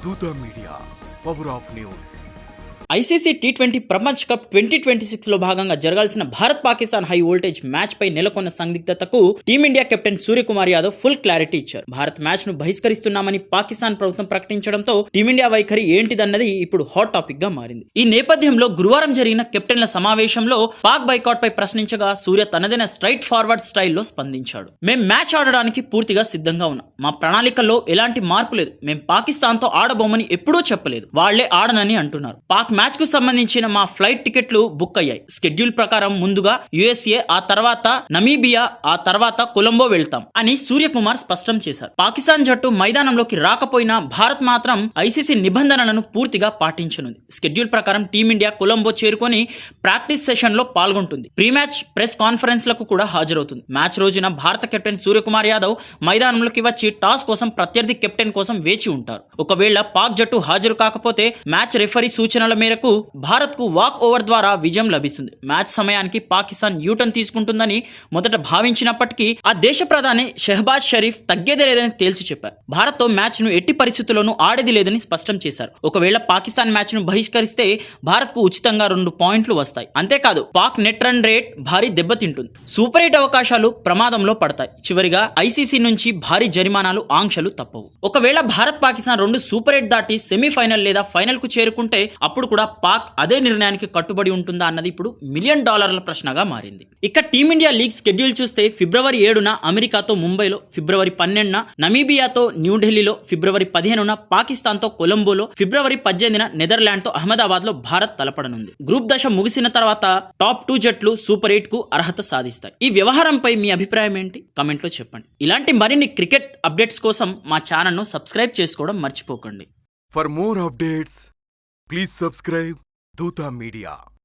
దూత media, power of news. ICC టీ20 ప్రపంచ కప్ 2026లో భాగంగా జరగాల్సిన Bharat Pakistan high voltage match పై నెలకొన్న సందిగ్ధతకు team India captain Suryakumar Yadav full clarity ఇచ్చారు. భారత్ మ్యాచ్ ను బహిష్కరిస్తున్నామని పాకిస్తాన్ ప్రభుత్వం ప్రకటించడంతో టీమిండియా వైఖరి ఏంటిదన్నది ఇప్పుడు హాట్ టాపిక్ గా మారింది. ఈ నేపథ్యంలో గురువారం జరిగిన కెప్టెన్ల సమావేశంలో పాక్ బైకాట్ పై ప్రశ్నించగా సూర్య తనదైన స్ట్రైట్ ఫార్వర్డ్ స్టైల్లో స్పందించాడు. మేం మ్యాచ్ ఆడడానికి పూర్తిగా సిద్ధంగా ఉన్నాం. మా ప్రణాళికల్లో ఎలాంటి మార్పు లేదు. మేం పాకిస్తాన్ తో ఆడబోమని ఎప్పుడూ చెప్పలేదు. వాళ్లే ఆడనని అంటున్నారు. పాక్ మ్యాచ్ కు సంబంధించిన మా ఫ్లైట్ టికెట్లు బుక్ అయ్యాయి. షెడ్యూల్ ప్రకారం ముందుగా యుఎస్ఏ, ఆ తర్వాత నమీబియా, ఆ తర్వాత కొలంబో వెళ్తాం అని సూర్యకుమార్ స్పష్టం చేశారు. పాకిస్తాన్ జట్టు మైదానంలోకి రాకపోయినా భారత్ మాత్రం ఐసీసీ నిబంధనలను పూర్తిగా పాటించనుంది. షెడ్యూల్ ప్రకారం టీమిండియా కొలంబో చేరుకొని ప్రాక్టీస్ సెషన్ లో పాల్గొంటుంది. ప్రీ మ్యాచ్ ప్రెస్ కాన్ఫరెన్స్ లకు కూడా హాజరవుతుంది. మ్యాచ్ రోజున భారత కెప్టెన్ సూర్యకుమార్ యాదవ్ మైదానంలోకి వచ్చి టాస్ కోసం ప్రత్యర్థి కెప్టెన్ కోసం వేచి ఉంటారు. ఒకవేళ పాక్ జట్టు హాజరు కాకపోతే మ్యాచ్ రెఫరీ సూచనల మేరకు భారత్ కు వాక్ ఓవర్ ద్వారా విజయం లభిస్తుంది. మ్యాచ్ సమయానికి పాకిస్తాన్ యూటర్న్ తీసుకుంటుందని మొదట భావించినప్పటికీ ఆ దేశ ప్రధాని షెహబాజ్ షరీఫ్ తగ్గేదే లేదని తేల్చి చెప్పారు. భారత్ తో మ్యాచ్ ను ఎట్టి పరిస్థితుల్లోనూ ఆడేది లేదని స్పష్టం చేశారు. ఒకవేళ పాకిస్తాన్ మ్యాచ్ ను బహిష్కరిస్తే భారత్ కు ఉచితంగా 2 పాయింట్లు వస్తాయి. అంతేకాదు పాక్ నెట్ రన్ రేట్ భారీ దెబ్బతింటుంది. సూపర్ 8 అవకాశాలు ప్రమాదంలో పడతాయి. చివరిగా ఐసీసీ నుంచి భారీ జరిమానాలు, ఆంక్షలు తప్పవు. ఒకవేళ భారత్ పాకిస్తాన్ 2 సూపర్ 8 దాటి సెమీఫైనల్ లేదా ఫైనల్ కు చేరుకుంటే అప్పుడు కూడా పాక్ అదే నిర్ణయానికి కట్టుబడి ఉంటుందా అన్నది ఇప్పుడు $1 మిలియన్ ప్రశ్నగా మారింది. ఇక టీమిండియా లీగ్ షెడ్యూల్ చూస్తే ఫిబ్రవరి 7న అమెరికాతో ముంబైలో, ఫిబ్రవరి 12న నమీబియాతో న్యూఢిల్లీలో, ఫిబ్రవరి 15న పాకిస్తాన్తో కొలంబోలో, ఫిబ్రవరి 18న నెదర్లాండ్తో అహ్మదాబాద్లో భారత్ తలపడనుంది. గ్రూప్ దశ ముగిసిన తర్వాత టాప్ 2 జట్లు సూపర్ 8 కు అర్హత సాధిస్తాయి. ఈ వ్యవహారంపై మీ అభిప్రాయం ఏంటి? కామెంట్లో చెప్పండి. ఇలాంటి మరిన్ని క్రికెట్ అప్డేట్స్ కోసం మా ఛానల్ను సబ్స్క్రైబ్ చేసుకోవడం మర్చిపోకండి. For more updates please subscribe దూత మీడియా.